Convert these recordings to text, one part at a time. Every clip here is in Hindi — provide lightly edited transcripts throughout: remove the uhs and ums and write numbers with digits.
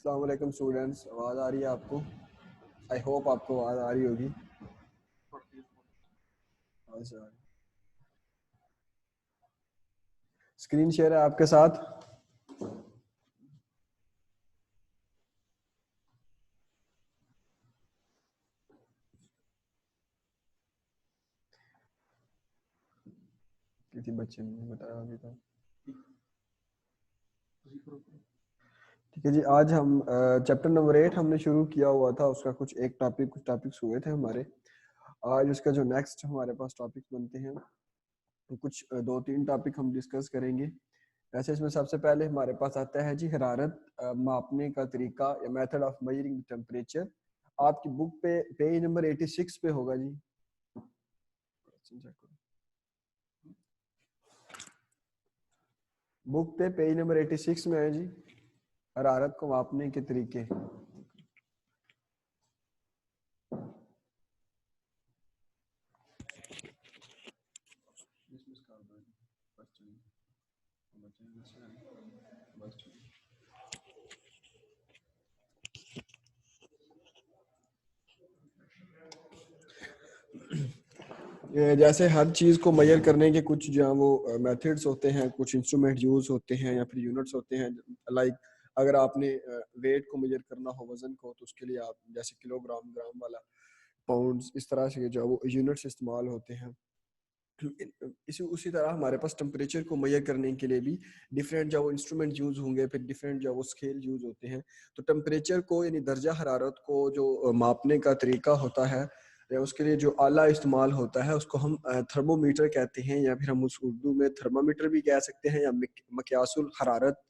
अस्सलाम वालेकुम स्टूडेंट्स, आवाज़ आ रही है आपको? आई होप आपको आवाज़ आ रही होगी। अच्छा, स्क्रीन शेयर है आपके साथ? किसी बच्चे ने बताया अभी तक। ठीक है जी, आज हम चैप्टर नंबर 8 हमने शुरू किया हुआ था। उसका कुछ टॉपिक्स हुए थे हमारे। आज उसका जो नेक्स्ट हमारे पास टॉपिक्स बनते हैं, तो कुछ दो तीन टॉपिक हम डिस्कस करेंगे। वैसे इसमें सबसे पहले हमारे पास आता है जी हरारत मापने का तरीका या मेथड ऑफ मेजरिंग टेम्परेचर। आपकी बुक पे पेज नंबर 86 पे होगा जी। बुक पे पेज नंबर 86 में है जी, हरारत को मापने के तरीके। जैसे हर चीज़ को मेजर करने के कुछ जो है वो मेथड्स होते हैं, कुछ इंस्ट्रूमेंट यूज होते हैं या फिर यूनिट्स होते हैं। लाइक अगर आपने वेट को मेजर करना हो, वजन को, तो उसके लिए आप जैसे किलोग्राम, ग्राम वाला, पाउंड्स, इस तरह से जो है वो यूनिट्स इस्तेमाल होते हैं। इसी उसी तरह हमारे पास टेम्परेचर को मेजर करने के लिए भी डिफरेंट जो वो इंस्ट्रूमेंट यूज होंगे, फिर डिफरेंट जो वो स्केल यूज होते हैं। तो टेम्परेचर को यानी दर्जा हरारत को जो मापने का तरीका होता है, या उसके लिए जो आला इस्तेमाल होता है, उसको हम थर्मोमीटर कहते हैं, या फिर हम उस उर्दू में थर्मामीटर भी कह सकते हैं, या मक्यासुल हरारत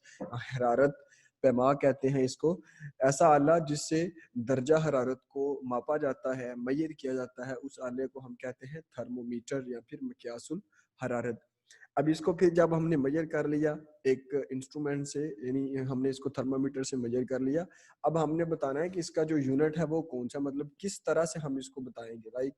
हरारत पैमा कहते हैं इसको। ऐसा आला जिससे दर्जा हरारत को मापा जाता है, मेजर किया जाता है, उस आले को हम कहते हैं थर्मोमीटर या फिर मक्यासुल हरारत। अब इसको फिर जब हमने मेजर कर लिया एक इंस्ट्रूमेंट से, यानी हमने इसको थर्मामीटर से मेजर कर लिया, अब हमने बताना है कि इसका जो यूनिट है वो कौन सा, मतलब किस तरह से हम इसको बताएंगे। लाइक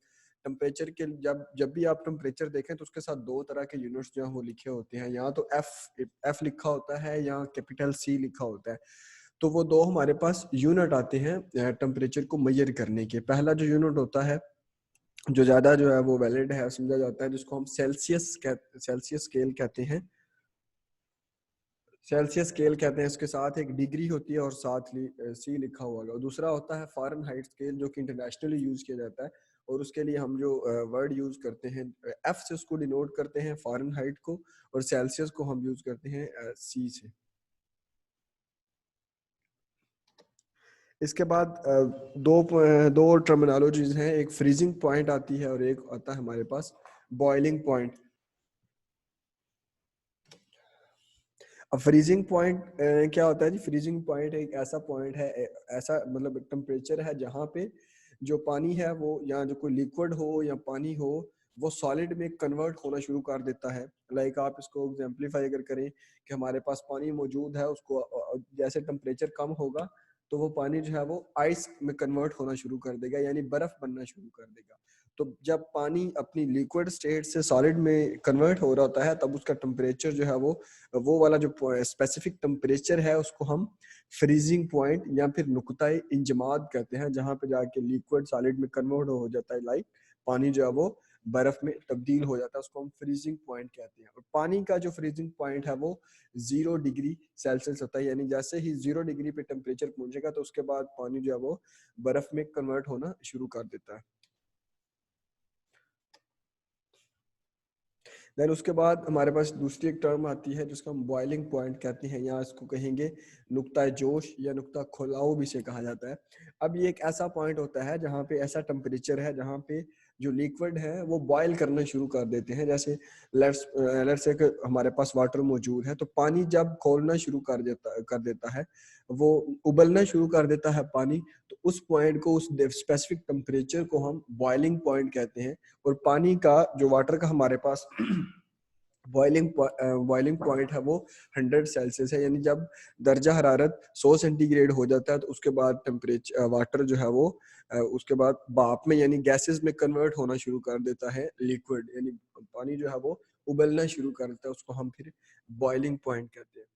टेम्परेचर के जब जब भी आप टेम्परेचर देखें तो उसके साथ दो तरह के यूनिट्स जो है वो लिखे होते हैं, या तो एफ लिखा होता है या कैपिटल सी लिखा होता है। तो वो दो हमारे पास यूनिट आते हैं टेम्परेचर को मेजर करने के। पहला जो यूनिट होता है, जो ज्यादा जो है वो वैलिड है, समझा जाता है, जिसको हम सेल्सियस स्केल कहते हैं। सेल्सियस स्केल कहते हैं, इसके साथ एक डिग्री होती है और साथ सी लिखा हुआ होगा। और दूसरा होता है फ़ारेनहाइट स्केल, जो कि इंटरनेशनली यूज किया जाता है। और उसके लिए हम जो वर्ड यूज करते हैं, एफ से उसको डिनोट करते हैं फ़ारेनहाइट को, और सेल्सियस को हम यूज करते हैं सी से। इसके बाद दो टर्मिनोलॉजीज हैं, एक फ्रीजिंग पॉइंट आती है और एक आता है हमारे पास बॉइलिंग पॉइंट। अब फ्रीजिंग पॉइंट क्या होता है जी? फ्रीजिंग पॉइंट एक ऐसा पॉइंट है, ऐसा मतलब टेम्परेचर है जहाँ पे जो पानी है वो, या जो कोई लिक्विड हो या पानी हो, वो सॉलिड में कन्वर्ट होना शुरू कर देता है। लाइक आप इसको एग्जाम्पलीफाई अगर करें कि हमारे पास पानी मौजूद है, उसको जैसे टेम्परेचर कम होगा तो वो पानी जो है वो आइस में कन्वर्ट होना शुरू कर देगा, यानी बर्फ बनना शुरू कर देगा। तो जब पानी अपनी लिक्विड स्टेट से सॉलिड में कन्वर्ट हो रहा होता है, तब उसका टेम्परेचर जो है वो वाला जो स्पेसिफिक टेम्परेचर है उसको हम फ्रीजिंग पॉइंट या फिर नुक्ताए इंजमाद कहते हैं, जहाँ पे जाके लिक्विड सॉलिड में कन्वर्ट हो जाता है। लाइक पानी जो है वो बर्फ में तब्दील हो जाता है, उसको हम फ्रीजिंग पॉइंट कहते हैं। और पानी का जो फ्रीजिंग पॉइंट है वो 0 डिग्री सेल्सियस होता है, यानी जैसे ही 0 डिग्री पे टेम्परेचर पहुंचेगा तो उसके बाद पानी जो है वो बर्फ में कन्वर्ट होना शुरू कर देता है। देन उसके बाद हमारे पास दूसरी एक टर्म आती है जिसको हम बॉइलिंग पॉइंट कहते हैं, या इसको कहेंगे नुक्ता जोश या नुक्ता खुलाव भी से कहा जाता है। अब ये एक ऐसा पॉइंट होता है जहाँ पे ऐसा टेम्परेचर है जहाँ पे जो लिक्विड है वो बॉयल करना शुरू कर देते हैं। जैसे लेट्स से कि हमारे पास वाटर मौजूद है, तो पानी जब खोलना शुरू कर देता है, वो उबलना शुरू कर देता है पानी, तो उस पॉइंट को, उस स्पेसिफिक टेम्परेचर को हम बॉइलिंग पॉइंट कहते हैं। और पानी का जो वाटर का हमारे पास बॉइलिंग पॉइंट है वो 100 सेल्सियस है, यानी जब दर्जा हरारत 100 सेंटीग्रेड हो जाता है तो उसके बाद टेम्परेचर वाटर जो है वो उसके बाद भाप में यानी गैसेस में कन्वर्ट होना शुरू कर देता है लिक्विड, यानी पानी जो है वो उबलना शुरू कर देता है, उसको हम फिर बॉइलिंग पॉइंट कहते हैं।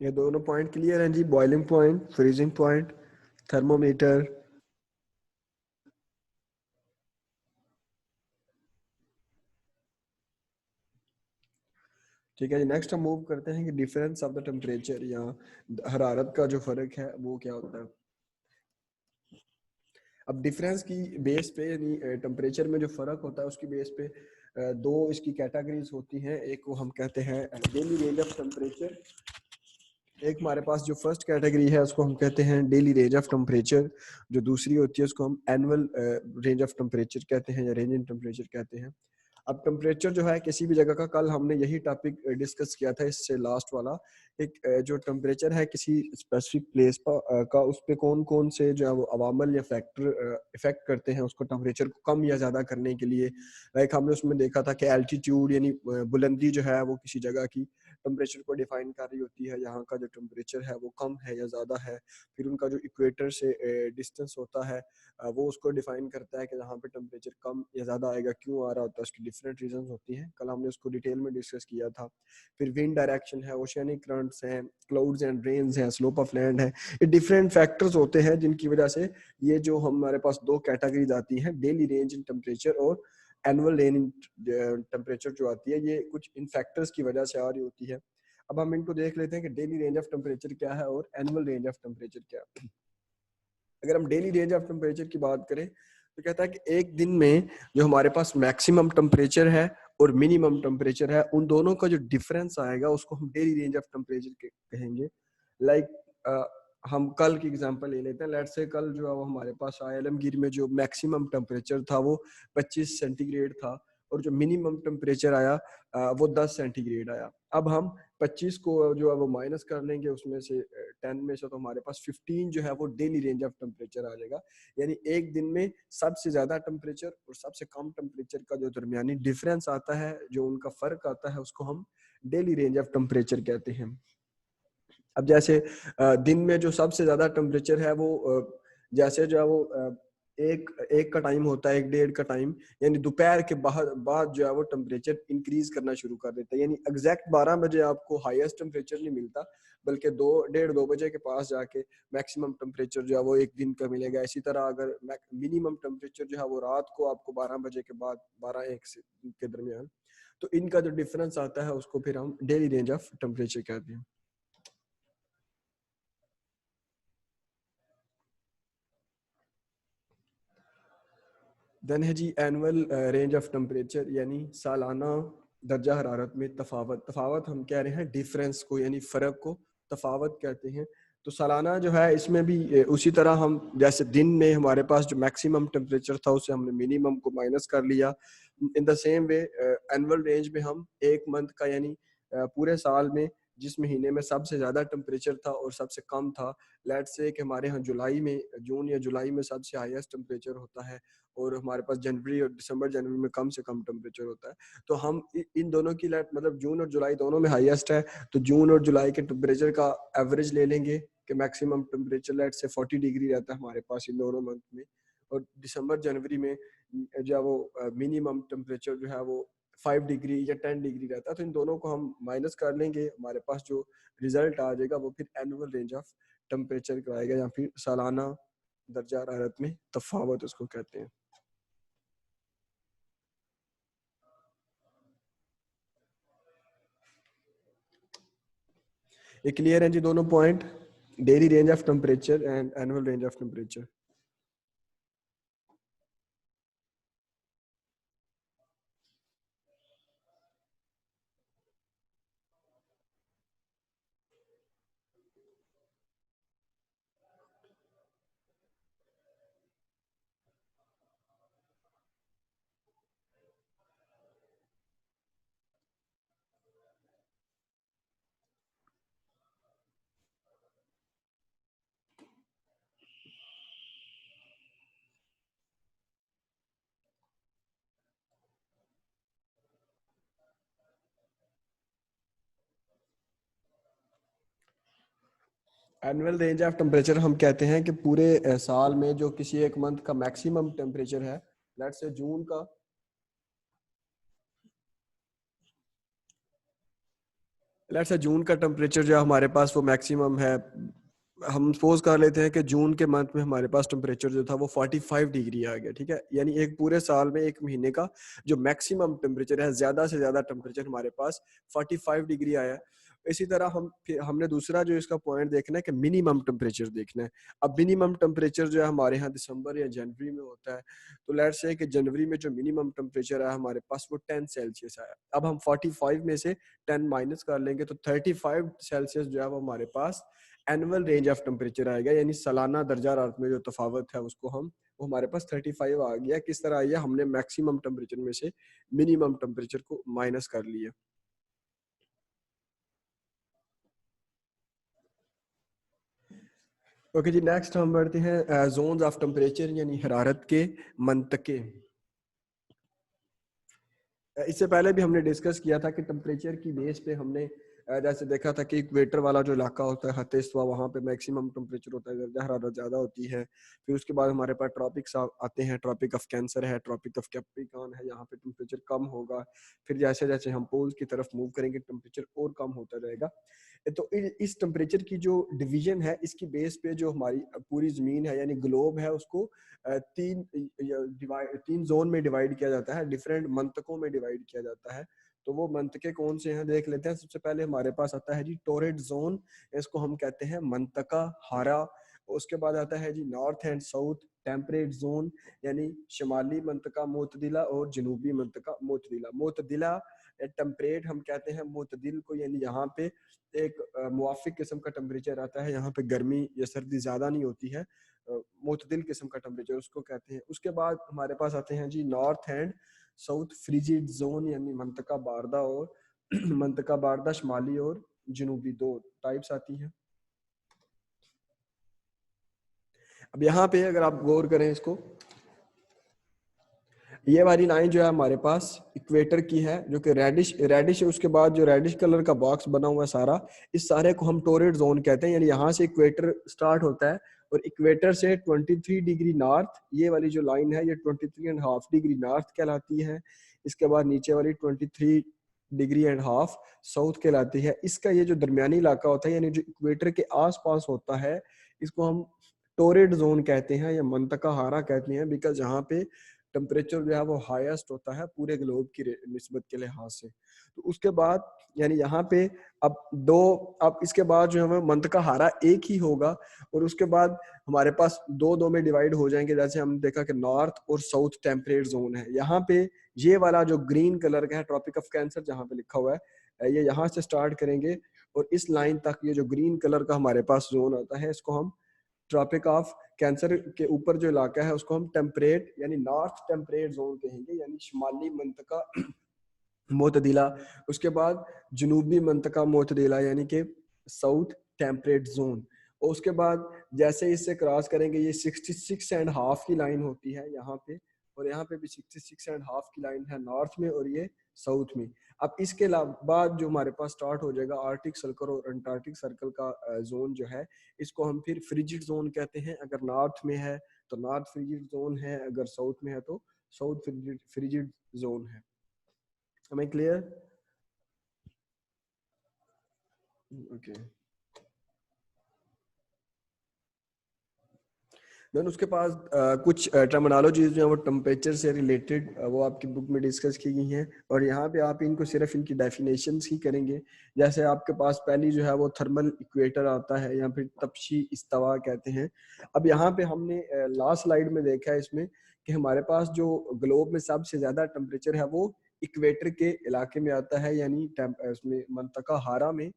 ये दोनों पॉइंट क्लियर हैं जी, boiling point, freezing point, thermometer. ठीक है जी, नेक्स्ट हम मूव करते हैं कि डिफरेंस ऑफ द टेम्परेचर या हरारत का जो फर्क है वो क्या होता है। अब डिफरेंस की बेस पे यानी टेम्परेचर में जो फर्क होता है उसकी बेस पे दो इसकी कैटेगरीज होती हैं। एक को हम कहते हैं डेली रेंज ऑफ टेम्परेचर, एक हमारे पास जो फर्स्ट कैटेगरी है उसको हम कहते हैं डेली रेंज ऑफ टेम्परेचर, जो दूसरी होती है उसको हम एनुअल रेंज ऑफ टेम्परेचर कहते हैं या रेंज इन टेम्परेचर कहते हैं। अब टेम्परेचर जो है किसी भी जगह का, कल हमने यही टॉपिक डिस्कस किया था इससे लास्ट वाला, एक जो टेम्परेचर है किसी स्पेसिफिक प्लेस पर का, उस पे कौन कौन से जो है वो अवामल या फैक्टर इफेक्ट करते हैं उसको टेम्परेचर को कम या ज़्यादा करने के लिए। लाइक हमने उसमें देखा था कि एल्टीट्यूड यानी बुलंदी जो है वो किसी जगह की टेम्परेचर को डिफाइन कर रही होती है, यहाँ का जो टेम्परेचर है वो कम है या ज़्यादा है। फिर उनका जो इक्वेटर से डिस्टेंस होता है वो उसको डिफाइन करता है कि यहाँ पे टेम्परेचर कम या ज़्यादा आएगा, क्यों आ रहा होता है, उसकी डिफरेंट रीजन होती हैं, कल हमने उसको डिटेल में डिस्कस किया था। फिर विंड डायरेक्शन है, ओशियनिक करंट्स हैं, क्लाउड्स एंड रेन्स हैं, स्लोप ऑफ लैंड है, ये डिफरेंट फैक्टर्स होते हैं जिनकी वजह से ये जो हमारे पास दो कैटेगरीज आती हैं, डेली रेंज इन टेम्परेचर और एनुअल रेंज इन टेम्परेचर जो आती है, ये कुछ इन फैक्टर्स की वजह से आ रही होती है। अब हम इनको देख लेते हैं कि डेली रेंज ऑफ टेम्परेचर क्या है और एनुअल रेंज ऑफ टेम्परेचर क्या है। अगर हम डेली रेंज ऑफ टेम्परेचर की बात करें तो कहता है कि एक दिन में जो हमारे पास मैक्सिमम टेम्परेचर है और मिनिमम टेम्परेचर है, उन दोनों का जो डिफरेंस आएगा उसको हम डेली रेंज ऑफ टेम्परेचर कहेंगे। लाइक हम कल की एग्जांपल ले लेते हैं। लेट्स से कल जो है वो हमारे पास आलमगीर में जो मैक्सिमम टेम्परेचर था वो 25 सेंटीग्रेड था और जो मिनिमम टेम्परेचर आया वो 10 सेंटीग्रेड आया। अब हम 25 को जो है वो माइनस कर लेंगे उसमें से 10 में से, तो हमारे पास 15 जो है वो डेली रेंज ऑफ टेम्परेचर आ जाएगा। यानी एक दिन में सबसे ज्यादा टेम्परेचर और सबसे कम टेम्परेचर का जो दरमियानी डिफरेंस आता है, जो उनका फर्क आता है, उसको हम डेली रेंज ऑफ टेम्परेचर कहते हैं। अब जैसे दिन में जो सबसे ज्यादा टेम्परेचर है वो जैसे जो है वो एक एक का टाइम होता है, एक डेढ़ का टाइम, यानी दोपहर के बाद बाद जो है वो टेम्परेचर इंक्रीज करना शुरू कर देता है। यानी एग्जैक्ट 12 बजे आपको हाईएस्ट टेम्परेचर नहीं मिलता, बल्कि दो बजे के पास जाके मैक्सिमम टेम्परेचर जो है वो एक दिन का मिलेगा। इसी तरह अगर मिनिमम टेम्परेचर जो है वो रात को आपको 12 बजे के बाद 12-1 के दरमियान, तो इनका जो डिफरेंस आता है उसको फिर हम डेली रेंज ऑफ टेम्परेचर कहते हैं। देन है जी एनुअल रेंज ऑफ टेम्परेचर, यानी सालाना दर्जा हरारत में तफावत। तफावत हम कह रहे हैं डिफरेंस को, यानी फ़र्क को तफावत कहते हैं। तो सालाना जो है इसमें भी उसी तरह हम जैसे दिन में हमारे पास जो मैक्सिमम टेम्परेचर था उसे हमने मिनिमम को माइनस कर लिया, in the same way annual range में हम एक मंथ का यानी पूरे साल में जिस महीने में सबसे ज़्यादा टेम्परेचर था और सबसे कम था, लेट्स से कि हमारे यहाँ जुलाई में, जून या जुलाई में सबसे हाईएस्ट टेम्परेचर होता है और हमारे पास जनवरी और दिसंबर जनवरी में कम से कम टेम्परेचर होता है, तो हम इन दोनों की लेट मतलब जून और जुलाई दोनों में हाईएस्ट है, तो जून और जुलाई के टेम्परेचर का एवरेज ले लेंगे कि मैक्सिमम टेम्परेचर लेट से 40 डिग्री रहता है हमारे पास इन दोनों मंथ में, और दिसंबर जनवरी में जो है वो मिनिमम टेम्परेचर जो है वो 5 डिग्री या 10 डिग्री रहता है। तो इन दोनों को हम माइनस कर लेंगे, हमारे पास जो रिजल्ट आ जाएगा वो फिर एनुअल रेंज ऑफ टेम्परेचर का आएगा, या फिर सालाना दर्जा हरारत में तफावत उसको कहते हैं। ये क्लियर है जी दोनों point, daily range of temperature and annual range of temperature. Annual range of temperature हम कहते हैं कि पूरे साल में जो किसी एक मंथ का मैक्सिमम टेम्परेचर है, लेट्स से जून का, लेट्स से जून का टेम्परेचर जो है हमारे पास वो मैक्सिमम है, हम सपोज कर लेते हैं कि जून के मंथ में हमारे पास टेम्परेचर जो था वो 45 डिग्री आ गया, ठीक है, यानी एक पूरे साल में एक महीने का जो मैक्सिमम टेम्परेचर है, ज्यादा से ज्यादा टेम्परेचर हमारे पास 45 डिग्री आया। इसी तरह हमने दूसरा जो इसका पॉइंट देखना है कि मिनिमम टेम्परेचर देखना है। अब मिनिमम टेम्परेचर जो है हमारे यहाँ दिसंबर या जनवरी में होता है, तो लेट्स से कि जनवरी में जो मिनिमम टेम्परेचर है हमारे पास वो 10 सेल्सियस आया। अब हम 45 में से 10 माइनस कर लेंगे तो 35 सेल्सियस जो है वो हमारे पास एनुअल रेंज ऑफ टेम्परेचर आएगा, यानी सालाना दर्जा हरारत में जो तफावत है उसको हम, वो हमारे पास 35 आ गया। किस तरह आया, हमने मैक्सिमम टेम्परेचर में से मिनिमम टेम्परेचर को माइनस कर लिया। ओके जी, नेक्स्ट हम बढ़ते हैं जोन्स ऑफ टेम्परेचर यानी हरारत के मंतके। इससे पहले भी हमने डिस्कस किया था कि टेम्परेचर की बेस पे हमने जैसे देखा था कि इक्वेटर वाला जो इलाका होता है हतेस्वा, वहाँ पे मैक्सिमम टेम्परेचर होता है, दर्जा हरारत ज़्यादा होती है। फिर उसके बाद हमारे पास ट्रॉपिक्स आते हैं, ट्रॉपिक ऑफ कैंसर है, ट्रॉपिक ऑफ कैप्रिकॉर्न है, यहाँ पे टेम्परेचर कम होगा। फिर जैसे जैसे हम पोल्स की तरफ मूव करेंगे टेम्परेचर और कम होता जाएगा। तो इस टेम्परेचर की जो डिवीजन है, इसकी बेस पे जो हमारी पूरी ज़मीन है यानी ग्लोब है, उसको तीन जोन में डिवाइड किया जाता है, डिफरेंट मंतकों में डिवाइड किया जाता है। तो वो मंतके कौन से हैं देख लेते हैं। सबसे पहले हमारे पास आता है जी टोरेड जोन, इसको हम कहते हैं मंतका हारा। उसके बाद आता है जी north and south temperate zone, यानी शिमाली मंतका मोतदिला और जनूबी मंतका मोतदिला। मोतदिला टेम्परेट हम कहते हैं मोतदिल को, यानी यहाँ पे एक मुआफिक किस्म का टेम्परेचर आता है, यहाँ पे गर्मी या सर्दी ज्यादा नहीं होती है, मोतदिल किस्म का टेम्परेचर उसको कहते हैं। उसके बाद हमारे पास आते हैं जी north and south frigid zone, यानी मंतका बारदा और मंतका बारदा शुमाली और जनूबी, दो टाइप्स आती हैं। अब यहाँ पे अगर आप गौर करें इसको, ये वाली लाइन जो है हमारे पास इक्वेटर की है, जो कि रेडिश रेडिश है। उसके बाद जो रेडिश कलर का बॉक्स बना हुआ है सारा, इस सारे को हम टोरेड जोन कहते हैं, यानी यहाँ से इक्वेटर स्टार्ट होता है और इक्वेटर से 23 डिग्री नॉर्थ, ये वाली जो लाइन है ये 23.5 डिग्री नॉर्थ कहलाती है। इसके बाद नीचे वाली 23 डिग्री एंड हाफ साउथ कहलाती है। इसका ये जो दरमियानी इलाका होता है, यानी जो इक्वेटर के आस पास होता है, इसको हम टोरेड जोन कहते हैं या मंतका हारा कहते हैं, बिकॉज यहाँ पे टेम्परेचर जो है वो हाईएस्ट होता है पूरे ग्लोब की निस्बत के लिहाज से। तो उसके बाद यानी यहाँ पे अब इसके बाद जो है वो मंतका हारा एक ही होगा, और उसके बाद हमारे पास दो दो में डिवाइड हो जाएंगे। जैसे हमने देखा कि नॉर्थ और साउथ टेम्परेट जोन है, यहाँ पे ये वाला जो ग्रीन कलर का है ट्रॉपिक ऑफ कैंसर जहाँ पे लिखा हुआ है, ये यहाँ से स्टार्ट करेंगे और इस लाइन तक ये जो ग्रीन कलर का हमारे पास जोन आता है, इसको हम ट्रॉपिक ऑफ कैंसर के ऊपर जो इलाका है उसको हम टेम्परेट यानी नॉर्थ टेम्परेट जोन कहेंगे, यानी शुमाली मंतका मोतदिला। उसके बाद जनूबी मंतका मोतदिला यानी कि साउथ टेम्परेट जोन। और उसके बाद जैसे इससे क्रॉस करेंगे ये 66.5 की लाइन होती है यहाँ पे, और यहाँ पे भी 66.5 की लाइन है नॉर्थ में और ये साउथ में। अब इसके बाद जो हमारे पास स्टार्ट हो जाएगा आर्टिक सर्कल और अंटार्कटिक सर्कल का जोन जो है, इसको हम फिर फ्रिजिड जोन कहते हैं। अगर नॉर्थ में है तो नॉर्थ फ्रिजिड जोन है, अगर साउथ में है तो साउथ फ्रिजिड जोन है। Am I clear? Okay. Then उसके पास कुछ टर्मिनोलॉजीज जो है वो टेम्परेचर से रिलेटेड वो आपकी बुक में डिस्कस की गई हैं, और यहाँ पे आप इनको सिर्फ इनकी डेफिनेशंस ही करेंगे। जैसे आपके पास पहली जो है वो थर्मल इक्वेटर आता है, या फिर तपशी इस्तवा कहते हैं। अब यहाँ पे हमने लास्ट स्लाइड में देखा है इसमें कि हमारे पास जो ग्लोब में सबसे ज़्यादा टेम्परेचर है वो इक्वेटर के इलाके में आता है, यानी उसमें मंतका हारा में।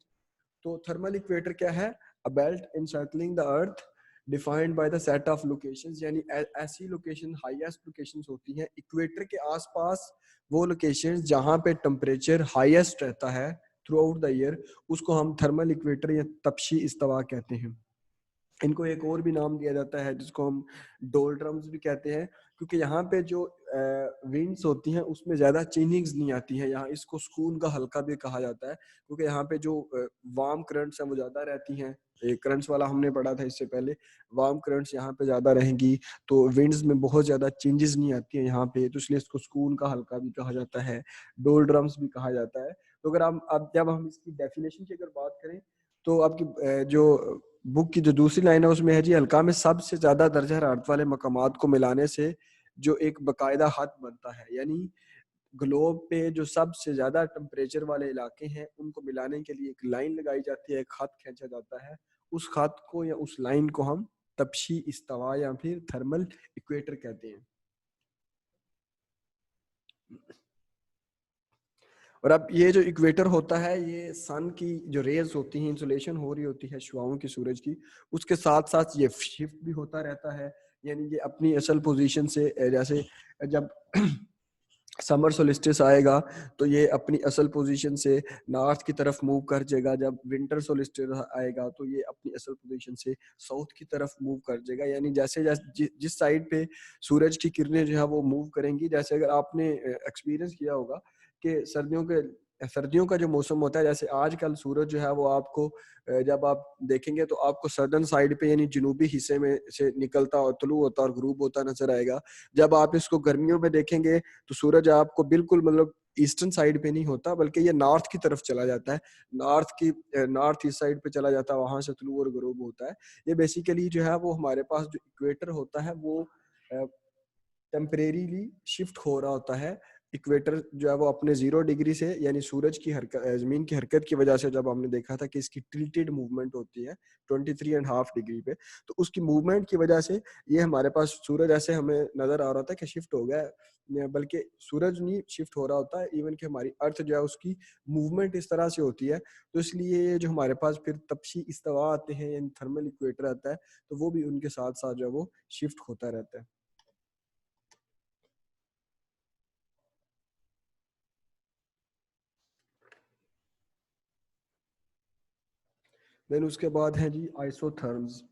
तो थर्मल इक्वेटर क्या है? A belt encircling the earth defined by the set of locations, यानी ऐसी लोकेशन हाईएस्ट लोकेशंस होती हैं इक्वेटर के आसपास, वो लोकेशंस जहां पे टेम्परेचर हाईएस्ट रहता है थ्रू आउट द ईयर, उसको हम थर्मल इक्वेटर या तपशी इस्तवा कहते हैं। इनको एक और भी नाम दिया जाता है जिसको हम डोल्ड्रम्स भी कहते हैं, क्योंकि यहाँ पे जो विंड्स होती हैं उसमें ज़्यादा चेंजिंग्स नहीं आती हैं। यहाँ इसको सुकून का हल्का भी कहा जाता है, क्योंकि यहाँ पे जो वार्म करंट्स हैं वो ज़्यादा रहती हैं। करंट्स वाला हमने पढ़ा था इससे पहले, वार्म करंट्स यहाँ पे ज़्यादा रहेंगी, तो विंड्स में बहुत ज़्यादा चेंजेस नहीं आती हैं यहाँ पे, तो इसलिए इसको सुकून का हल्का भी कहा जाता है, डोल्ड्रम्स भी कहा जाता है। तो अगर आप अब जब हम इसकी डेफिनेशन की अगर बात करें तो आपकी जो बुक की जो दूसरी लाइन है उसमें है जी, हल्का में सबसे ज्यादा दर्जा हरारत वाले मकामात को मिलाने से जो एक बकायदा हद बनता है, यानी ग्लोब पे जो सबसे ज्यादा टेम्परेचर वाले इलाके हैं उनको मिलाने के लिए एक लाइन लगाई जाती है, एक खत खींचा जाता है। उस खत को या उस लाइन को हम तपशी इस्तिवा या फिर थर्मल इक्वेटर कहते हैं। और अब ये जो इक्वेटर होता है ये सन की जो रेज होती हैं, इंसुलेशन हो रही होती है शुआओं की सूरज की, उसके साथ साथ ये शिफ्ट भी होता रहता है। यानी ये अपनी असल पोजीशन से जैसे जब समर सोलिस्टिस आएगा तो ये अपनी असल पोजीशन से नॉर्थ की तरफ मूव कर जाएगा, जब विंटर सोलिस्टिस आएगा तो ये अपनी असल पोजीशन से साउथ की तरफ मूव कर जाएगा। यानी जैसे जैसे जिस साइड पे सूरज की किरणें जो है वो मूव करेंगी, जैसे अगर आपने एक्सपीरियंस किया होगा कि सर्दियों का जो मौसम होता है, जैसे आजकल सूरज जो है वो आपको जब आप देखेंगे तो आपको सदर्न साइड पे यानी जनूबी हिस्से में से निकलता और तुलू होता और ग्रूब होता नजर आएगा। जब आप इसको गर्मियों में देखेंगे तो सूरज आपको बिल्कुल मतलब ईस्टर्न साइड पे नहीं होता, बल्कि ये नॉर्थ की तरफ चला जाता है, नॉर्थ ईस्ट साइड पे चला जाता है, वहां से तुलू और ग्रूब होता है। ये बेसिकली जो है वो हमारे पास जो इक्वेटर होता है वो टेम्परेरीली शिफ्ट हो रहा होता है। इक्वेटर जो है वो अपने 0 डिग्री से, यानी सूरज की हरकत, जमीन की हरकत की वजह से, जब हमने देखा था कि इसकी टिल्टेड मूवमेंट होती है 23.5 डिग्री पे, तो उसकी मूवमेंट की वजह से ये हमारे पास सूरज ऐसे हमें नजर आ रहा था कि शिफ्ट हो गया है, बल्कि सूरज नहीं शिफ्ट हो रहा होता है, इवन कि हमारी अर्थ जो है उसकी मूवमेंट इस तरह से होती है। तो इसलिए ये जो हमारे पास फिर तपशी इस्तिवा आते हैं यानी थर्मल इक्वेटर आता है, तो वो भी उनके साथ साथ जो है वो शिफ्ट होता रहता है। देन उसके बाद है जी आइसोथर्म्स।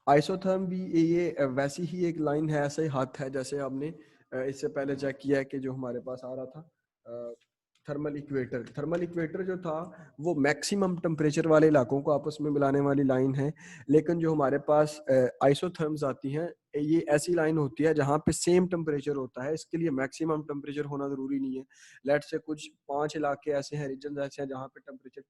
आइसोथर्म भी ये वैसी ही एक लाइन है, ऐसे ही हाथ है जैसे आपने इससे पहले चेक किया है कि जो हमारे पास आ रहा था थर्मल इक्वेटर जो था वो मैक्सिमम टेम्परेचर वाले इलाकों को आपस में मिलाने वाली लाइन है। लेकिन जो हमारे पास आइसोथर्म्स आती हैं, ये ऐसी लाइन होती है जहाँ पे सेम टेम्परेचर होता है, इसके लिए मैक्सिमम टेम्परेचर होना जरूरी नहीं है। लेट से कुछ 5 इलाके ऐसे हैं, रीजन ऐसे हैं जहाँ पे टेम्परेचर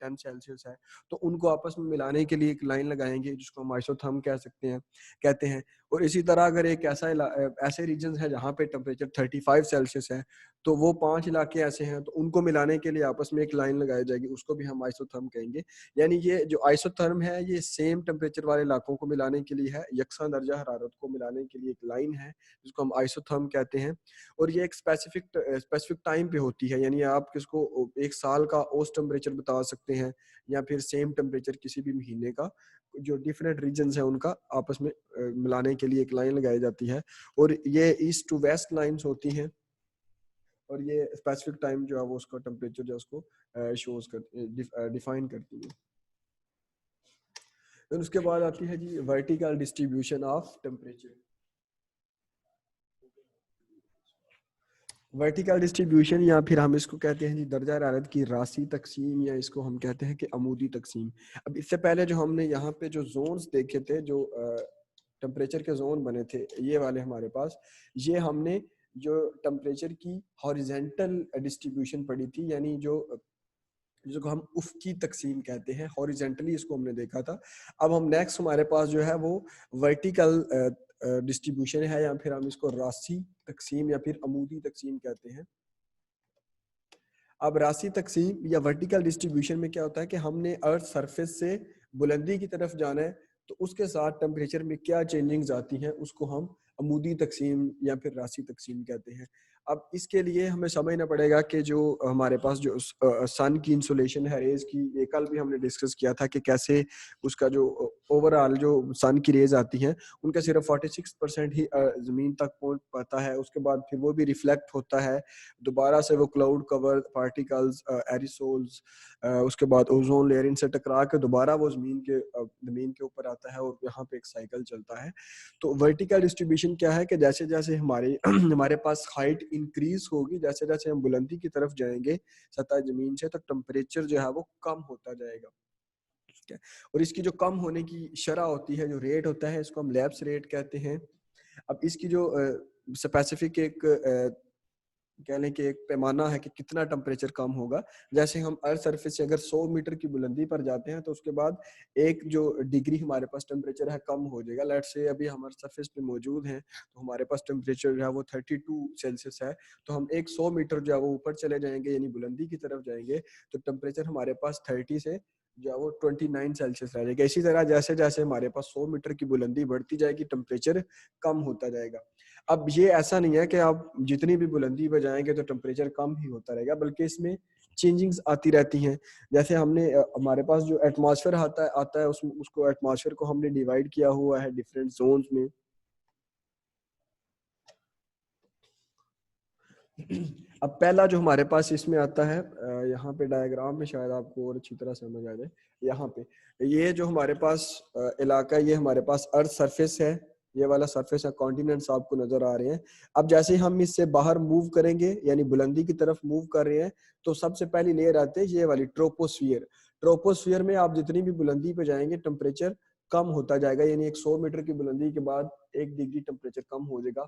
10 सेल्सियस है, तो उनको आपस में मिलाने के लिए एक लाइन लगाएंगे जिसको हम आइसोथर्म कहते हैं। और इसी तरह अगर एक ऐसे रीजन है जहाँ पे टेम्परेचर 35 सेल्सियस है, तो वो 5 इलाके ऐसे हैं तो उनको मिलाने के लिए आपस में एक लाइन लगाई जाएगी, उसको भी हम आइसोथर्म कहेंगे। यानी ये जो आइसोथर्म है ये सेम टेम्परेचर वाले इलाकों को मिलाने के लिए है, यकसा दर्जा हरारत को मिलाने के लिए एक लाइन है जिसको हम आइसोथर्म कहते हैं। और ये एक स्पेसिफिक टाइम पे होती है, यानी आप किसको एक साल का औसत टेम्परेचर बता सकते हैं या फिर सेम टेम्परेचर किसी भी महीने का, जो डिफरेंट रीजन है उनका आपस में मिलाने के लिए एक लाइन लगाई जाती है। और ये ईस्ट टू वेस्ट लाइंस होती हैं, और ये स्पेसिफिक टाइम जो है वो उसका टेम्परेचर जो है उसको शोज कर डिफाइन करती है। फिर उसके बाद आती है जी vertical distribution of temperature. Vertical distribution या फिर हम इसको कहते हैं जी दर्जा हरारत की राशि तकसीम, या इसको हम कहते हैं कि अमूदी तकसीम। अब इससे पहले जो हमने यहाँ पे जो जोन्स देखे थे, जो टेम्परेचर के जोन बने थे ये वाले हमारे पास, ये हमने जो टेम्परेचर की हॉरिजेंटल डिस्ट्रीब्यूशन पढ़ी थी, यानी जो जिसको हम उफ़की तकसीम कहते हैं, हॉरिजेंटली इसको हमने देखा था। अब हम नेक्स्ट हमारे पास जो है वो वर्टिकल डिस्ट्रीब्यूशन है, या फिर हम इसको राशि तकसीम या फिर अमूदी तकसीम कहते हैं। अब राशि तकसीम या वर्टिकल डिस्ट्रीब्यूशन में क्या होता है कि हमने अर्थ सरफेस से बुलंदी की तरफ जाना है, तो उसके साथ टेम्परेचर में क्या चेंजिंग्स आती हैं उसको हम अमूदी तकसीम या फिर राशि तकसीम कहते हैं। अब इसके लिए हमें समझना पड़ेगा कि जो हमारे पास जो सन की इंसुलेशन है रेज की, ये कल भी हमने डिस्कस किया था कि कैसे उसका जो ओवरऑल जो सन की रेज आती हैं उनका सिर्फ 46% ही ज़मीन तक पहुंच पाता है, उसके बाद फिर वो भी रिफ्लेक्ट होता है दोबारा से, वो क्लाउड कवर पार्टिकल्स एरिसोल्स, उसके बाद ओजोन लेयर, इनसे टकरा के दोबारा वो ज़मीन के ऊपर आता है और यहाँ पे एक साइकिल चलता है। तो वर्टिकल डिस्ट्रीब्यूशन क्या है कि जैसे जैसे हमारे हमारे पास हाइट इंक्रीज होगी, जैसे जैसे हम बुलंदी की तरफ जाएंगे सतह जमीन से, तो टेम्परेचर जो है वो कम होता जाएगा। ठीक है। और इसकी जो कम होने की शरह होती है, जो रेट होता है, इसको हम लैप्स रेट कहते हैं। अब इसकी जो स्पेसिफिक एक कह लें कि एक पैमाना है कि कितना टेम्परेचर कम होगा। जैसे हम अर्थ सरफेस से अगर 100 मीटर की बुलंदी पर जाते हैं तो उसके बाद एक जो डिग्री हमारे पास टेम्परेचर है कम हो जाएगा। लेट्स से अभी हम अर्थ सरफेस पे मौजूद हैं तो हमारे पास टेम्परेचर जो है वो 32 सेल्सियस है। तो हम एक 100 मीटर जो है वो ऊपर चले जाएंगे यानी बुलंदी की तरफ जाएंगे तो टेम्परेचर हमारे पास 30 से जो है वो 29 सेल्सियस रह जाएगा। इसी तरह जैसे जैसे हमारे पास 100 मीटर की बुलंदी बढ़ती जाएगी टेम्परेचर कम होता जाएगा। अब ये ऐसा नहीं है कि आप जितनी भी बुलंदी पे जाएंगे तो टेम्परेचर कम ही होता रहेगा, बल्कि इसमें चेंजिंग्स आती रहती हैं। जैसे हमने हमारे पास जो एटमॉस्फेयर आता है उसको एटमॉस्फेयर को हमने डिवाइड किया हुआ है डिफरेंट जोन्स में। अब पहला जो हमारे पास इसमें आता है यहाँ पे डायग्राम में शायद आपको और अच्छी तरह समझ आ जाए। यहाँ पे ये जो हमारे पास इलाका है ये हमारे पास अर्थ सरफेस है। ये वाला सरफेस है, कॉन्टिनेंट्स आपको नजर आ रहे हैं। अब जैसे हम इससे बाहर मूव करेंगे यानी बुलंदी की तरफ मूव कर रहे हैं तो सबसे पहली लेयर आती है ये वाली ट्रोपोस्फियर। ट्रोपोस्फियर में आप जितनी भी बुलंदी पे जाएंगे टेम्परेचर कम होता जाएगा, यानी एक 100 मीटर की बुलंदी के बाद 1 डिग्री टेम्परेचर कम हो जाएगा।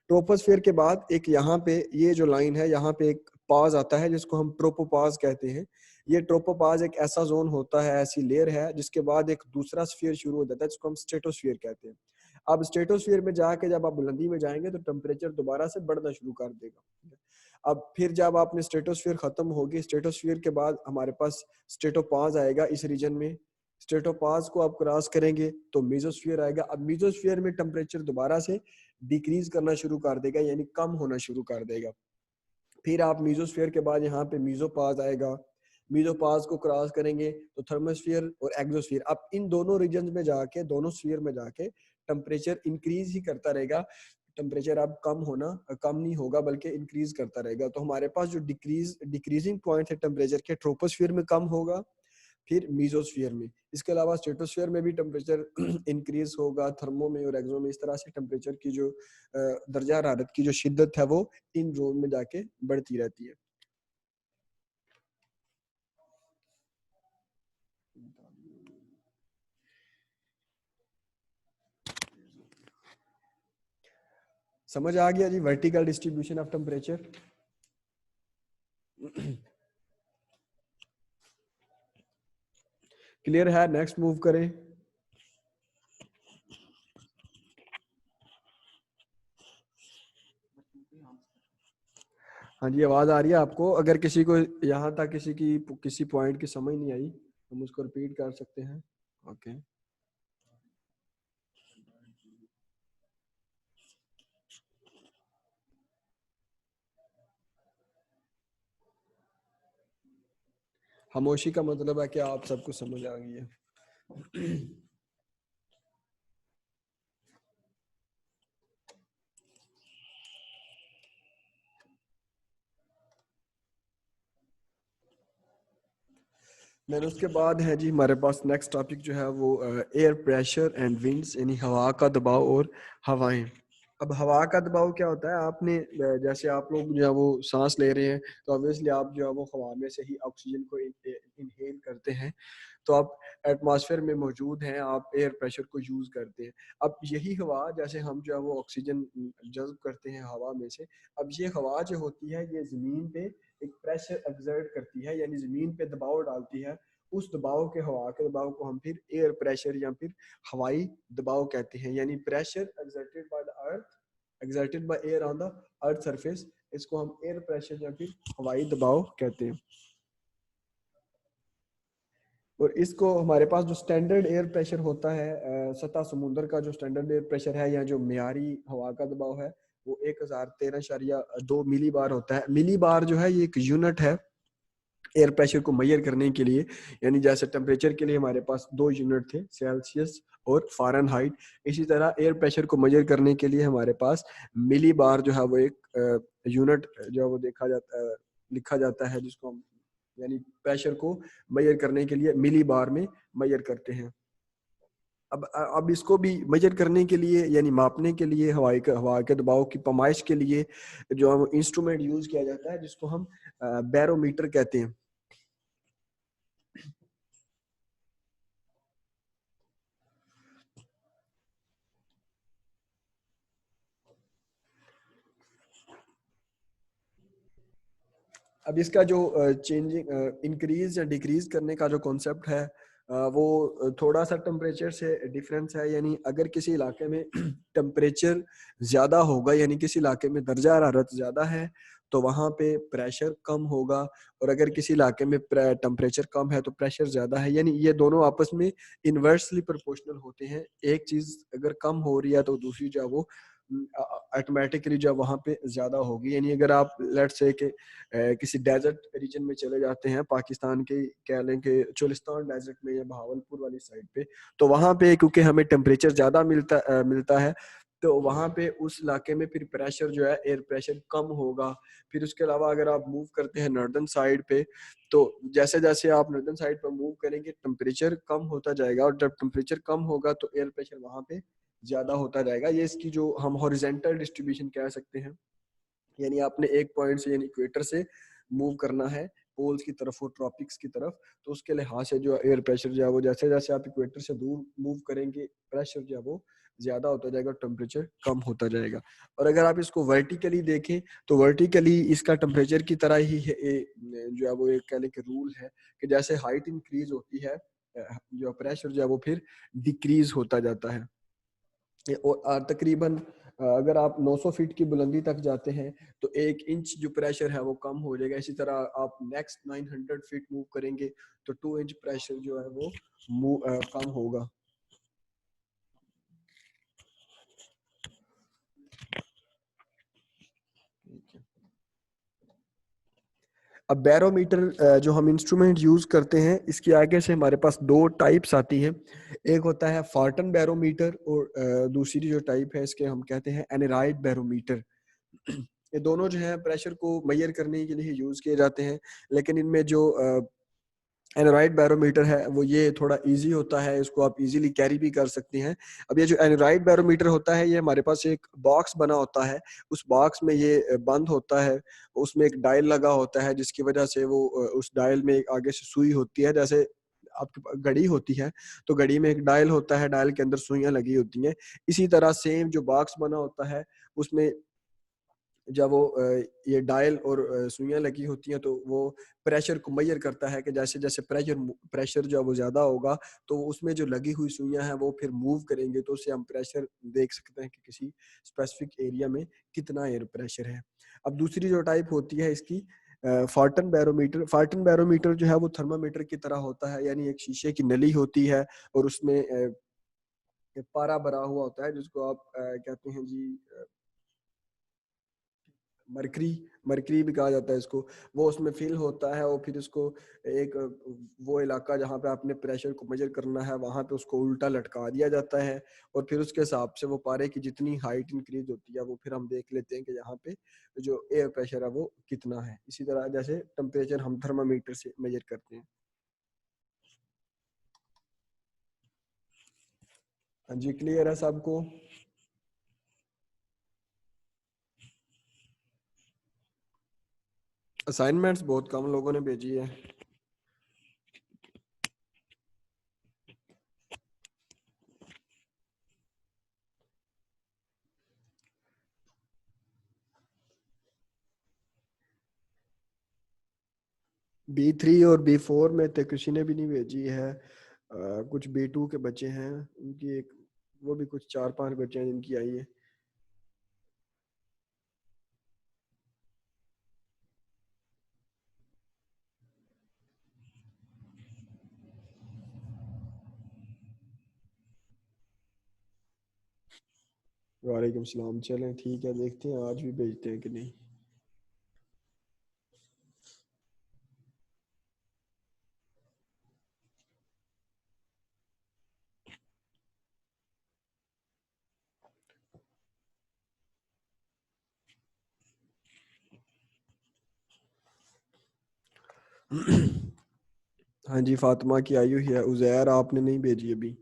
ट्रोपोस्फेयर के बाद एक यहाँ पे ये जो लाइन है यहाँ पे एक पाज आता है जिसको हम ट्रोपोपाज कहते हैं। ये ट्रोपोपाज एक ऐसा जोन होता है, ऐसी लेयर है जिसके बाद एक दूसरा स्फीयर शुरू हो जाता है जिसको हम स्ट्रेटोस्फीयर कहते हैं। अब स्ट्रेटोस्फीयर में जाके जब आप बुलंदी में जाएंगे तो टेम्परेचर दोबारा से बढ़ना शुरू कर देगा। अब फिर जब आपने स्ट्रेटोस्फीयर खत्म होगी, स्ट्रेटोस्फीयर के बाद हमारे पास स्ट्रेटोपाज आएगा इस रीजन में। स्ट्रेटोपाज को आप क्रॉस करेंगे तो मीजोस्फीयर आएगा। अब मीजोस्फीयर में टेम्परेचर दोबारा से डिक्रीज करना शुरू कर देगा यानी कम होना शुरू कर देगा। फिर आप मीजोस्फीयर के बाद यहाँ पे मीजोपाज आएगा। मीजोपाज को क्रॉस करेंगे तो थर्मोस्फीयर और एक्सोस्फीयर। अब इन दोनों रीजन में जाके, दोनों स्फीयर में जाके टेम्परेचर इंक्रीज ही करता रहेगा। टेम्परेचर अब कम नहीं होगा बल्कि इंक्रीज करता रहेगा। तो हमारे पास जो डिक्रीजिंग पॉइंट है टेम्परेचर के, ट्रोपोस्फीयर में कम होगा, फिर मीजोस्फीयर में। इसके अलावा स्ट्रेटोस्फीयर में भी टेम्परेचर इंक्रीज होगा, थर्मो में और एक्सो में। इस तरह से टेम्परेचर की जो दर्जा हरारत की जो शिद्दत है वो इन जोन में जाके बढ़ती रहती है। समझ आ गया जी vertical distribution of temperature? Clear है? नेक्स्ट मूव करें। हाँ जी, आवाज आ रही है आपको? अगर किसी को यहाँ तक किसी पॉइंट की समझ नहीं आई हम उसको रिपीट कर सकते हैं। ओके खामोशी का मतलब है कि आप सबको समझ आ गई है। देन उसके बाद है जी हमारे पास नेक्स्ट टॉपिक जो है वो एयर प्रेशर एंड विंड्स, यानी हवा का दबाव और हवाएं। अब हवा का दबाव क्या होता है? आपने जैसे आप लोग जो है वो सांस ले रहे हैं तो ऑब्वियसली आप जो है वो हवा में से ही ऑक्सीजन को इनहेल करते हैं। तो आप एटमॉस्फेयर में मौजूद हैं, आप एयर प्रेशर को यूज करते हैं। अब यही हवा जैसे हम जो है वो ऑक्सीजन जज्ब करते हैं हवा में से। अब ये हवा जो होती है ये जमीन पे एक प्रेशर एक्सर्ट करती है, यानी जमीन पे दबाव डालती है। उस दबाव के, हवा के दबाव को हम फिर एयर प्रेशर या फिर हवाई दबाव कहते हैं। यानी pressure exerted by the earth, exerted by air on the earth surface, इसको हम एयर प्रेशर या फिर हवाई दबाव कहते हैं। और इसको हमारे पास जो स्टैंडर्ड एयर प्रेशर होता है सतह समुद्र का जो स्टैंडर्ड एयर प्रेशर है या जो मियारी हवा का दबाव है वो 1013.2 मिली बार होता है। मिली बार जो है ये एक यूनिट है एयर प्रेशर को मेजर करने के लिए। यानी जैसे टेम्परेचर के लिए हमारे पास 2 यूनिट थे, सेल्सियस और फ़ारेनहाइट, इसी तरह एयर प्रेशर को मेजर करने के लिए हमारे पास मिली बार जो है वो एक यूनिट जो है वो लिखा जाता है, जिसको हम यानी प्रेशर को मेजर करने के लिए मिली बार में मेजर करते हैं। अब इसको भी मेजर करने के लिए यानी मापने के लिए हवा के दबाव की पैमाइश के लिए जो हम इंस्ट्रूमेंट यूज किया जाता है जिसको हम बैरोमीटर कहते हैं। अब इसका जो चेंजिंग इंक्रीज या डिक्रीज करने का जो कॉन्सेप्ट है वो थोड़ा सा टेम्परेचर से डिफरेंस है। यानी अगर किसी इलाके में टेम्परेचर ज़्यादा होगा, यानी किसी इलाके में दर्जा हरारत ज़्यादा है, तो वहाँ पे प्रेशर कम होगा। और अगर किसी इलाके में टेम्परेचर कम है तो प्रेशर ज़्यादा है। यानी ये दोनों आपस में इन्वर्सली प्रोपोर्शनल होते हैं। एक चीज़ अगर कम हो रही है तो दूसरी जो है वो ऑटोमेटिकली जो वहाँ पे ज़्यादा होगी। यानी अगर आप लेट्स से कि किसी डेजर्ट रीजन में चले जाते हैं, पाकिस्तान के कह लें कि चोलिस्तान डेजर्ट में या बहावलपुर वाली साइड पे, तो वहाँ पे क्योंकि हमें टेम्परेचर ज़्यादा मिलता है, तो वहाँ पे उस इलाके में फिर प्रेशर जो है एयर प्रेशर कम होगा। फिर उसके अलावा अगर आप मूव करते हैं नॉर्दर्न साइड पे, तो जैसे जैसे आप नॉर्दर्न साइड पर मूव करेंगे टेम्परेचर कम होता जाएगा, और जब टेम्परेचर कम होगा तो एयर प्रेशर वहाँ पे ज़्यादा होता जाएगा। ये इसकी जो हम हॉरिजेंटल डिस्ट्रीब्यूशन कह सकते हैं। यानी आपने एक पॉइंट से यानी इक्वेटर से मूव करना है पोल्स की तरफ और ट्रॉपिक्स की तरफ, तो उसके लिहाज से जो एयर प्रेशर जो है वो जैसे जैसे आप इक्वेटर से दूर मूव करेंगे प्रेशर जो है वो ज्यादा होता जाएगा, टेम्परेचर कम होता जाएगा। और अगर आप इसको वर्टिकली देखें तो वर्टिकली इसका टेम्परेचर की तरह ही है, जो है वो एक कह लें कि रूल है कि जैसे हाइट इंक्रीज होती है जो प्रेशर जो है वो फिर डिक्रीज होता जाता है। और तकरीबन अगर आप 900 फीट की बुलंदी तक जाते हैं तो 1 इंच जो प्रेशर है वो कम हो जाएगा। इसी तरह आप नेक्स्ट 900 फीट मूव करेंगे तो 2 इंच प्रेशर जो है वो कम होगा। अब बैरोमीटर जो हम इंस्ट्रूमेंट यूज करते हैं, इसके आगे से हमारे पास दो टाइप्स आती हैं। एक होता है फॉर्टन बैरोमीटर, और दूसरी जो टाइप है इसके हम कहते हैं एनराइड बैरोमीटर। ये दोनों जो है प्रेशर को मेजर करने के लिए यूज किए जाते हैं, लेकिन इनमें जो एनोराइड बैरोमीटर है वो ये थोड़ा इजी होता है, इसको आप इजीली कैरी भी कर सकते हैं। अब ये जो एनोराइड बैरोमीटर होता है ये हमारे पास एक बॉक्स बना होता है, उस बॉक्स में ये बंद होता है, उसमें एक डायल लगा होता है जिसकी वजह से वो उस डायल में एक आगे से सुई होती है। जैसे आपके पास घड़ी होती है तो घड़ी में एक डायल होता है, डायल के अंदर सुइयां लगी होती हैं। इसी तरह सेम जो बॉक्स बना होता है उसमें जब वो ये डायल और सुइयां लगी होती हैं तो वो प्रेशर को मेजर करता है कि जैसे जैसे प्रेशर जो है वो ज़्यादा होगा तो उसमें जो लगी हुई सुइयां हैं वो फिर मूव करेंगे, तो उससे हम प्रेशर देख सकते हैं कि किसी स्पेसिफिक एरिया में कितना एयर प्रेशर है। अब दूसरी जो टाइप होती है इसकी फार्टन बैरोमीटर जो है वो थर्मामीटर की तरह होता है। यानी एक शीशे की नली होती है और उसमें पारा भरा हुआ होता है जिसको आप कहते हैं जी मरकरी, मरकरी भी कहा जाता है इसको। वो उसमें फिल होता है और फिर उसको एक वो इलाका जहाँ पे आपने प्रेशर को मेजर करना है वहां पे उसको उल्टा लटका दिया जाता है, और फिर उसके हिसाब से वो पारे की जितनी हाइट इंक्रीज होती है वो फिर हम देख लेते हैं कि यहाँ पे जो एयर प्रेशर है वो कितना है। इसी तरह जैसे टेम्परेचर हम थर्मामीटर से मेजर करते हैं। हाँ जी, क्लियर है सबको? असाइनमेंट्स बहुत कम लोगों ने भेजी है। B3 और B4 में तो किसी ने भी नहीं भेजी है। कुछ B2 के बच्चे हैं, उनकी एक वो भी कुछ 4-5 बच्चे हैं जिनकी आई है। वालेकुम सलाम। चलें ठीक है, देखते हैं आज भी भेजते हैं कि नहीं। हाँ जी, फातिमा की आई हुई है। उजैर आपने नहीं भेजी अभी।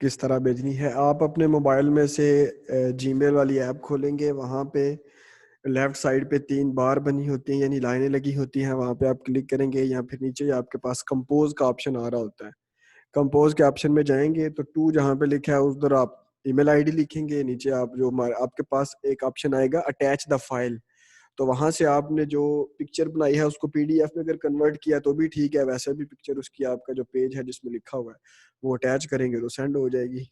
किस तरह भेजनी है, आप अपने मोबाइल में से जीमेल वाली ऐप खोलेंगे, वहाँ पे लेफ्ट साइड पे 3 बार बनी होती हैं यानी लाइनें लगी होती हैं, वहाँ पे आप क्लिक करेंगे या फिर नीचे आपके पास कंपोज का ऑप्शन आ रहा होता है। कंपोज के ऑप्शन में जाएंगे तो टू जहाँ पे लिखा है उधर आप ईमेल आईडी लिखेंगे, नीचे आप जो आपके पास एक ऑप्शन आएगा अटैच द फाइल, तो वहां से आपने जो पिक्चर बनाई है उसको पीडीएफ में अगर कन्वर्ट किया तो भी ठीक है, वैसे भी पिक्चर उसकी आपका जो पेज है जिसमें लिखा हुआ है वो अटैच करेंगे तो सेंड हो जाएगी।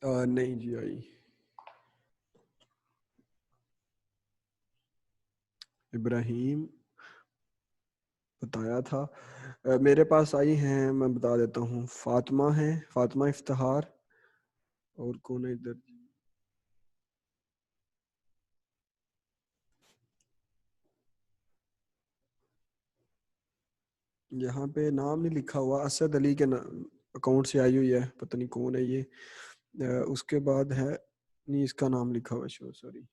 नहीं जी आई। इब्राहिम बताया था। मेरे पास आई हैं, मैं बता देता हूँ, फातिमा है, फातिमा इफ्तिहार, और कौन है इधर, यहाँ पे नाम नहीं लिखा हुआ, असद अली के अकाउंट से आई हुई है, पता नहीं कौन है ये। उसके बाद है, नहीं इसका नाम लिखा हुआ, शो सॉरी,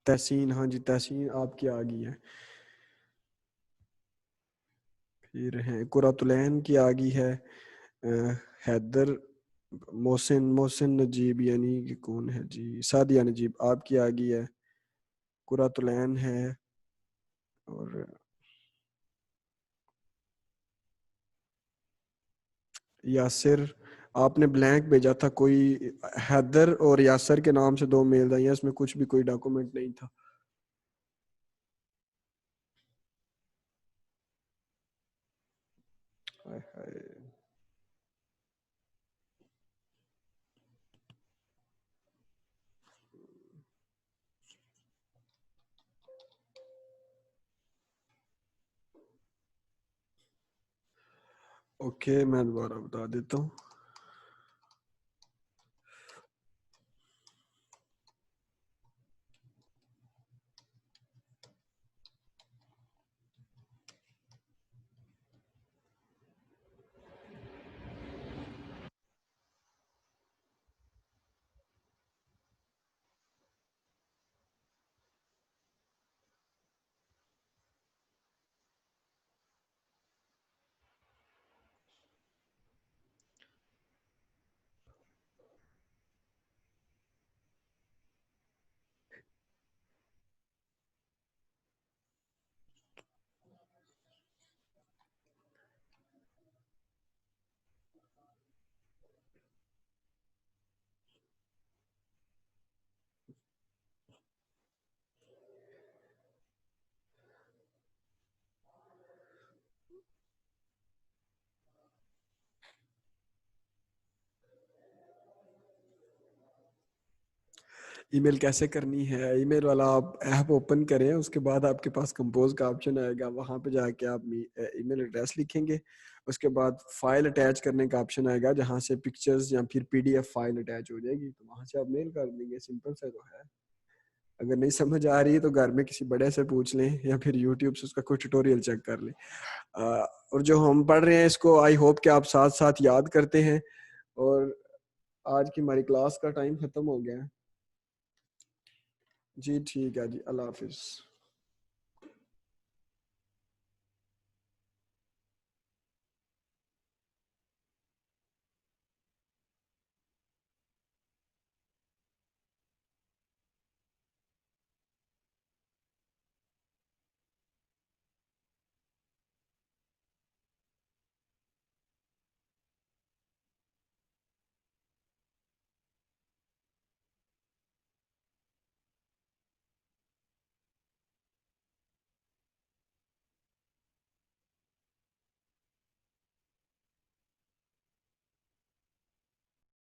तहसीन, हाँ जी तहसीन आपकी आ गई है। फिर है कुरातुलैन की आ गई है, हैदर, मोहसिन, मोहसिन नजीब यानी कि कौन है जी, सादिया नजीब आपकी आ गई है, कुरातुलैन है, और यासिर, आपने ब्लैंक भेजा था कोई, हैदर और यासर के नाम से 2 मेल आई हैं, इसमें कुछ भी कोई डॉक्यूमेंट नहीं था। हाय हाय। ओके मैं दोबारा बता देता हूँ। ईमेल कैसे करनी है, ईमेल वाला आप ऐप ओपन करें, उसके बाद आपके पास कंपोज का ऑप्शन आएगा, वहां पे जाके आप ईमेल एड्रेस लिखेंगे, उसके बाद फाइल अटैच करने का ऑप्शन आएगा जहां से पिक्चर्स या फिर पीडीएफ फाइल अटैच हो जाएगी, तो वहां से आप मेल कर देंगे, सिंपल सा तो है। अगर नहीं समझ आ रही है तो घर में किसी बड़े से पूछ लें या फिर यूट्यूब से उसका कोई ट्यूटोरियल चेक कर लें। और जो हम पढ़ रहे हैं इसको आई होप कि आप साथ साथ याद करते हैं। और आज की हमारी क्लास का टाइम खत्म हो गया है। जी ठीक है जी, अल्लाह हाफिज।